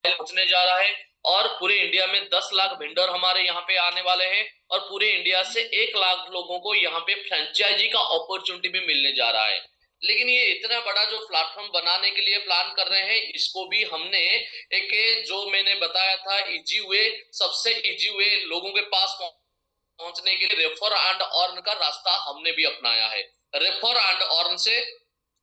पहुंचने जा रहा है और पूरे इंडिया में 10 लाख वेंडर हमारे यहाँ पे आने वाले हैं और पूरे इंडिया से 1 लाख लोगों को यहाँ पे फ्रेंचाइजी का अपॉर्चुनिटी भी मिलने जा रहा है। लेकिन ये इतना बड़ा जो प्लेटफॉर्म बनाने के लिए प्लान कर रहे हैं, इसको भी हमने एक जो मैंने बताया था इजी वे, सबसे इजी वे लोगों के पास पहुंचने के लिए रेफर एंड अर्न का रास्ता हमने भी अपनाया है। रेफर एंड अर्न से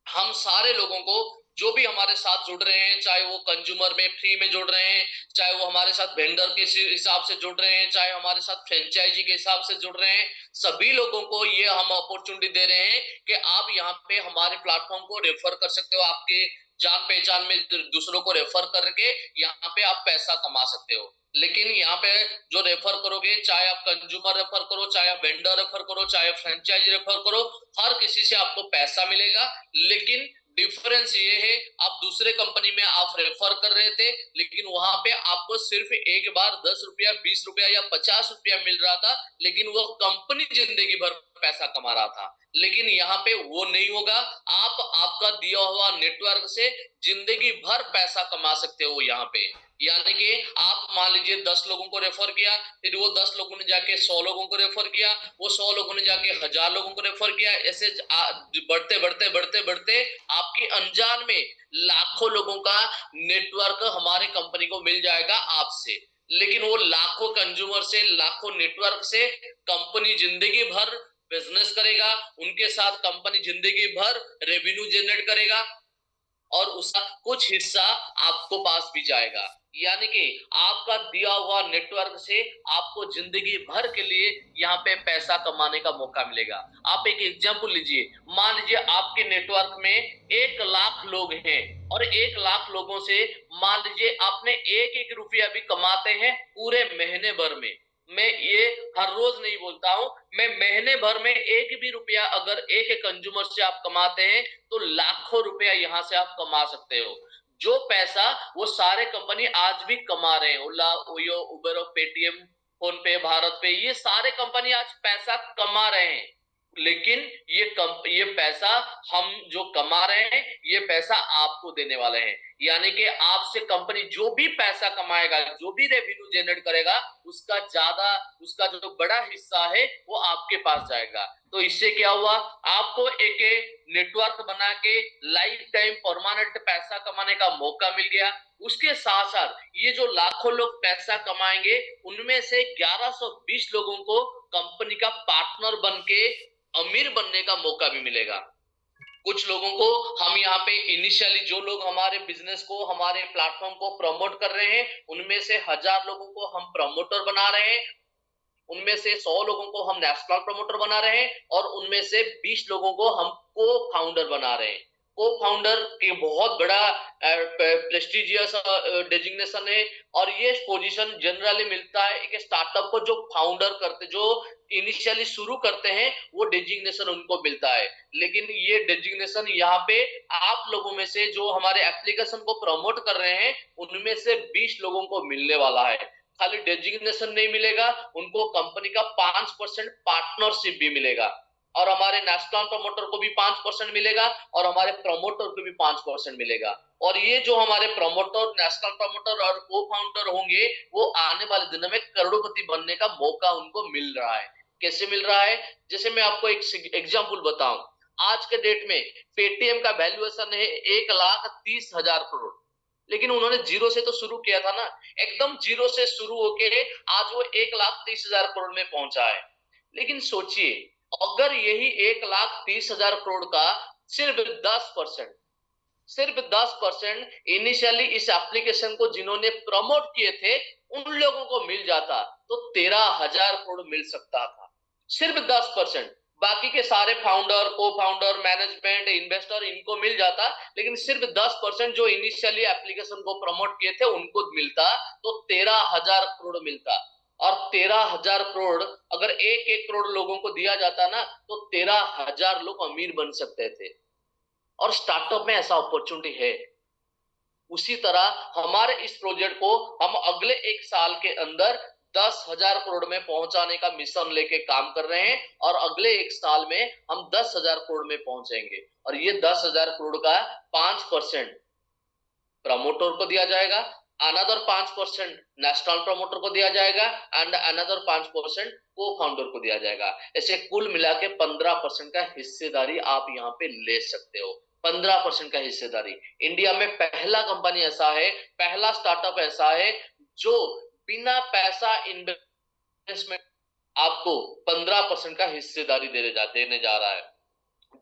हम सारे लोगों को जो भी हमारे साथ जुड़ रहे हैं, चाहे वो कंज्यूमर में फ्री में जुड़ रहे हैं, चाहे वो हमारे साथ वेंडर के हिसाब से जुड़ रहे हैं, चाहे हमारे साथ फ्रेंचाइजी के हिसाब से जुड़ रहे हैं, सभी लोगों को ये हम अपॉर्चुनिटी दे रहे हैं कि आप यहाँ पे हमारे प्लेटफॉर्म को रेफर कर सकते हो। आपके जान पहचान में दूसरों को रेफर करके यहाँ पे आप पैसा कमा सकते हो। लेकिन यहाँ पे जो रेफर करोगे, चाहे आप कंज्यूमर रेफर करो, चाहे आप वेंडर रेफर करो, चाहे फ्रेंचाइजी रेफर करो, हर किसी से आपको पैसा मिलेगा। लेकिन डिफरेंस ये है, आप दूसरे कंपनी में आप रेफर कर रहे थे, लेकिन वहां पे आपको सिर्फ एक बार 10 रुपया, 20 रुपया या 50 रुपया मिल रहा था, लेकिन वो कंपनी जिंदगी भर पैसा कमा रहा था। लेकिन यहाँ पे वो नहीं होगा। आप आपका दिया हुआ नेटवर्क से जिंदगी भर पैसा कमा सकते हो यहाँ पे। यानी कि आप मान लीजिए 10 लोगों को रेफर किया, फिर वो 10 लोगों ने जाके 100 लोगों को रेफर किया, वो 100 लोगों ने जाके 1000 लोगों को रेफर किया, ऐसे बढ़ते बढ़ते बढ़ते बढ़ते आपकी अनजान में लाखों लोगों का नेटवर्क हमारे कंपनी को मिल जाएगा आपसे। लेकिन वो लाखों कंज्यूमर से, लाखों नेटवर्क से कंपनी जिंदगी भर बिजनेस करेगा, उनके साथ कंपनी जिंदगी भर रेवेन्यू जनरेट करेगा और उसका कुछ हिस्सा आपको पास भी जाएगा। यानी कि आपका दिया हुआ नेटवर्क से आपको जिंदगी भर के लिए यहाँ पे पैसा कमाने का मौका मिलेगा। आप एक एग्जांपल लीजिए, मान लीजिए आपके नेटवर्क में 1 लाख लोग हैं और 1 लाख लोगों से मान लीजिए आपने एक एक रुपया भी कमाते हैं पूरे महीने भर में। मैं ये हर रोज नहीं बोलता हूं, मैं महीने भर में एक भी रुपया अगर एक एक कंज्यूमर से आप कमाते हैं तो लाखों रुपया यहां से आप कमा सकते हो। जो पैसा वो सारे कंपनी आज भी कमा रहे हैं, ओला, ओयो, उबर और पेटीएम, फोन पे, भारत पे, ये सारे कंपनी आज पैसा कमा रहे हैं। लेकिन ये पैसा हम जो कमा रहे हैं, ये पैसा आपको देने वाले हैं। यानी कि आपसे कंपनी जो भी पैसा कमाएगा, जो भी रेवेन्यू जनरेट करेगा, उसका ज्यादा, उसका जो बड़ा हिस्सा है वो आपके पास जाएगा। तो इससे क्या हुआ, आपको एक नेटवर्क बना के लाइफ टाइम परमानेंट पैसा कमाने का मौका मिल गया। उसके साथ साथ ये जो लाखों लोग पैसा कमाएंगे, उनमें से 1120 लोगों को कंपनी का पार्टनर बन के अमीर बनने का मौका भी मिलेगा। कुछ लोगों को हम यहाँ पे इनिशियली, जो लोग हमारे बिजनेस को, हमारे प्लेटफॉर्म को प्रमोट कर रहे हैं, उनमें से 1000 लोगों को हम प्रमोटर बना रहे हैं, उनमें से 100 लोगों को हम नेशनल प्रमोटर बना रहे हैं और उनमें से 20 लोगों को हम को फाउंडर बना रहे हैं। को फाउंडर के बहुत बड़ा प्रेस्टिजियस डेजिग्नेशन है और ये पोजीशन जनरली मिलता है एक स्टार्टअप को, जो फाउंडर करते, जो इनिशियली शुरू करते हैं, वो डेजिग्नेशन उनको मिलता है। लेकिन ये डेजिग्नेशन यहाँ पे आप लोगों में से जो हमारे एप्लीकेशन को प्रमोट कर रहे हैं, उनमें से 20 लोगों को मिलने वाला है। खाली डेजिग्नेशन नहीं मिलेगा, उनको कंपनी का 5% पार्टनरशिप भी मिलेगा और हमारे नेशनल प्रमोटर को भी 5% मिलेगा और हमारे प्रमोटर को भी 5% मिलेगा। और ये जो हमारे प्रमोटर, नेशनल प्रमोटर और को फाउंडर होंगे, वो आने वाले दिनों में करोड़पति बनने का मौका उनको मिल रहा है। कैसे मिल रहा है, जैसे मैं आपको एक एग्जाम्पल बताऊं, आज के डेट में पेटीएम का वैल्यूएशन है 1,30,000 करोड़, लेकिन उन्होंने जीरो से तो शुरू किया था ना, एकदम जीरो से शुरू होके आज वो 1,30,000 करोड़ में पहुंचा है। लेकिन सोचिए, अगर यही 1,30,000 करोड़ का सिर्फ 10%, सिर्फ 10% इनिशियली इस एप्लीकेशन को जिन्होंने प्रमोट किए थे उन लोगों को मिल जाता, तो 13,000 करोड़ मिल सकता था। सिर्फ 10%, बाकी के सारे फाउंडर, को फाउंडर, मैनेजमेंट, इन्वेस्टर, इनको मिल जाता, लेकिन सिर्फ 10% जो इनिशियली एप्लीकेशन को प्रमोट किए थे उनको मिलता, तो 13,000 करोड़ मिलता। और 13,000 करोड़ अगर एक एक करोड़ लोगों को दिया जाता ना, तो 13,000 लोग अमीर बन सकते थे। और स्टार्टअप में ऐसा अपॉर्चुनिटी है। उसी तरह हमारे इस प्रोजेक्ट को हम अगले 1 साल के अंदर 10,000 करोड़ में पहुंचाने का मिशन लेके काम कर रहे हैं और अगले 1 साल में हम 10,000 करोड़ में पहुंचेंगे। और ये 10,000 करोड़ का 5% प्रमोटर को दिया जाएगा, अनदर 5% नेशनल प्रमोटर को दिया जाएगा एंड अनदर 5% को फाउंडर को दिया जाएगा। ऐसे कुल मिला के 15% का हिस्सेदारी आप यहाँ पे ले सकते हो। 15% का हिस्सेदारी। इंडिया में पहला कंपनी ऐसा है, पहला स्टार्टअप ऐसा है जो बिना पैसा इन्वेस्टमेंट आपको 15% का हिस्सेदारी देने जा रहा है।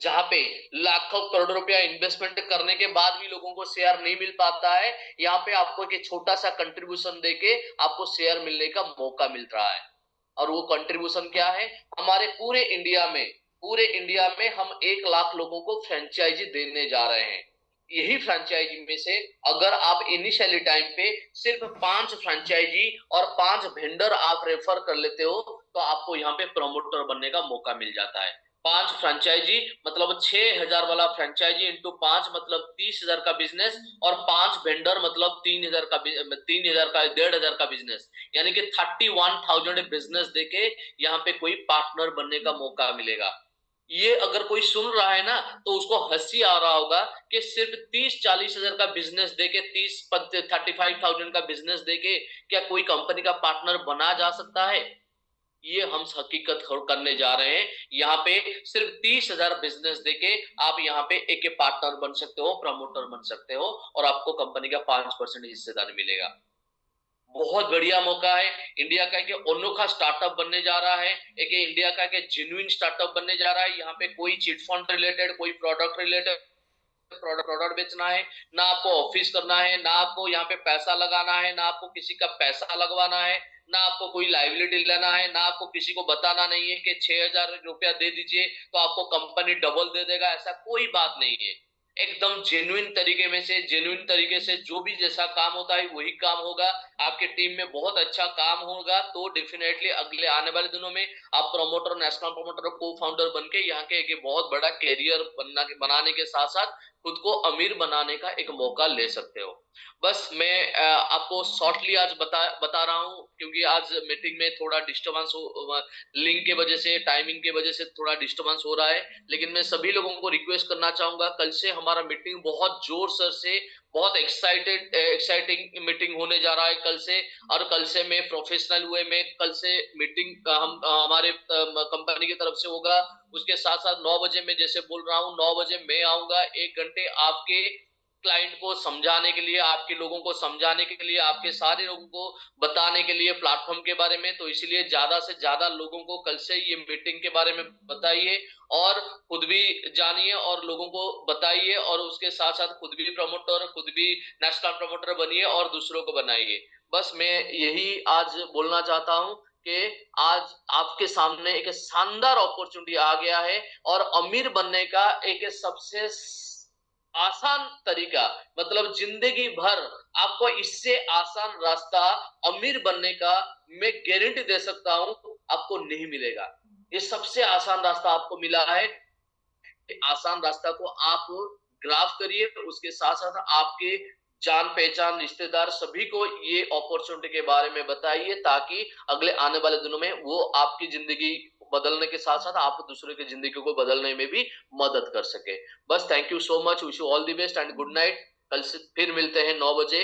जहां पे लाखों करोड़ रुपया इन्वेस्टमेंट करने के बाद भी लोगों को शेयर नहीं मिल पाता है, यहाँ पे आपको एक छोटा सा कंट्रीब्यूशन देके आपको शेयर मिलने का मौका मिल रहा है। और वो कंट्रीब्यूशन क्या है? हमारे पूरे इंडिया में हम 1 लाख लोगों को फ्रेंचाइजी देने जा रहे हैं। यही फ्रेंचाइजी में से अगर आप इनिशियली टाइम पे सिर्फ 5 फ्रेंचाइजी और 5 वेंडर आप रेफर कर लेते हो तो आपको यहाँ पे प्रमोटर बनने का मौका मिल जाता है। 5 फ्रेंचाइजी मतलब 6,000 वाला फ्रेंचाइजी इंटू 5 मतलब 30,000 का बिजनेस, और 5 वेंडर मतलब 3,000 का 1,500 का बिजनेस, यानी कि 31,000 बिजनेस देके यहाँ पे कोई पार्टनर बनने का मौका मिलेगा। ये अगर कोई सुन रहा है ना तो उसको हंसी आ रहा होगा कि सिर्फ 30-40,000 का बिजनेस देके 35,000 का बिजनेस देके क्या कोई कंपनी का पार्टनर बना जा सकता है? ये हम हकीकत करने जा रहे हैं। यहाँ पे सिर्फ 30,000 बिजनेस देके आप यहाँ पे एक पार्टनर बन सकते हो, प्रमोटर बन सकते हो, और आपको कंपनी का 5% हिस्सेदार मिलेगा। बहुत बढ़िया मौका है। इंडिया का एक अनोखा स्टार्टअप बनने जा रहा है, एक इंडिया का एक जेन्युइन स्टार्टअप बनने जा रहा है। यहाँ पे कोई चिट फंड रिलेटेड, कोई प्रोडक्ट रिलेटेड प्रोडक्ट बेचना है, ना आपको ऑफिस करना है, ना आपको यहाँ पे पैसा लगाना है, ना आपको किसी का पैसा लगवाना है, ना आपको कोई लाइबिलिटी लेना है, ना आपको किसी को बताना नहीं है कि 6,000 रुपया दे दीजिए तो आपको कंपनी डबल दे देगा। ऐसा कोई बात नहीं है। एकदम जेन्युइन तरीके से जो भी जैसा काम होता है वही काम होगा। आपके टीम में बहुत अच्छा काम होगा तो डेफिनेटली अगले आने वाले दिनों में आप प्रमोटर, नेशनल प्रमोटर, को फाउंडर बन के यहाँ के एक बहुत बड़ा कैरियर बनाने के साथ साथ खुद को अमीर बनाने का एक मौका ले सकते हो। बस मैं आपको शॉर्टली आज बता रहा हूँ क्योंकि आज मीटिंग में थोड़ा डिस्टर्बेंस हो, लिंक के वजह से, टाइमिंग के वजह से थोड़ा डिस्टर्बेंस हो रहा है। लेकिन मैं सभी लोगों को रिक्वेस्ट करना चाहूंगा, कल से हमारा मीटिंग बहुत जोर शोर से, बहुत एक्साइटिंग मीटिंग होने जा रहा है कल से। और कल से मैं प्रोफेशनल हुए में कल से मीटिंग हम हमारे कंपनी की तरफ से होगा। उसके साथ साथ 9 बजे मैं जैसे बोल रहा हूँ 9 बजे मैं आऊंगा, 1 घंटे आपके क्लाइंट को समझाने के लिए, आपके लोगों को समझाने के लिए, आपके सारे लोगों को बताने के लिए प्लेटफॉर्म के बारे में। तो इसलिए ज्यादा से ज्यादा लोगों को कल से ये मीटिंग के बारे में बताइए और खुद भी जानिए और लोगों को बताइए, और उसके साथ साथ खुद भी प्रमोटर, खुद भी नेशनल प्रमोटर बनिए और दूसरों को बनाइए। बस मैं यही आज बोलना चाहता हूँ कि आज आपके सामने एक शानदार अपॉर्चुनिटी आ गया है और अमीर बनने का एक सबसे आसान तरीका, मतलब जिंदगी भर आपको इससे आसान रास्ता अमीर बनने का मैं गारंटी दे सकता हूं आपको नहीं मिलेगा। ये सबसे आसान रास्ता आपको मिला है। आसान रास्ता को आप ग्राफ करिए, उसके साथ साथ आपके जान पहचान रिश्तेदार सभी को ये अपॉर्चुनिटी के बारे में बताइए ताकि अगले आने वाले दिनों में वो आपकी जिंदगी बदलने के साथ साथ आप दूसरे की जिंदगी को बदलने में भी मदद कर सके। बस thank you so much, wish you all the best and good night. कल से फिर मिलते हैं 9 बजे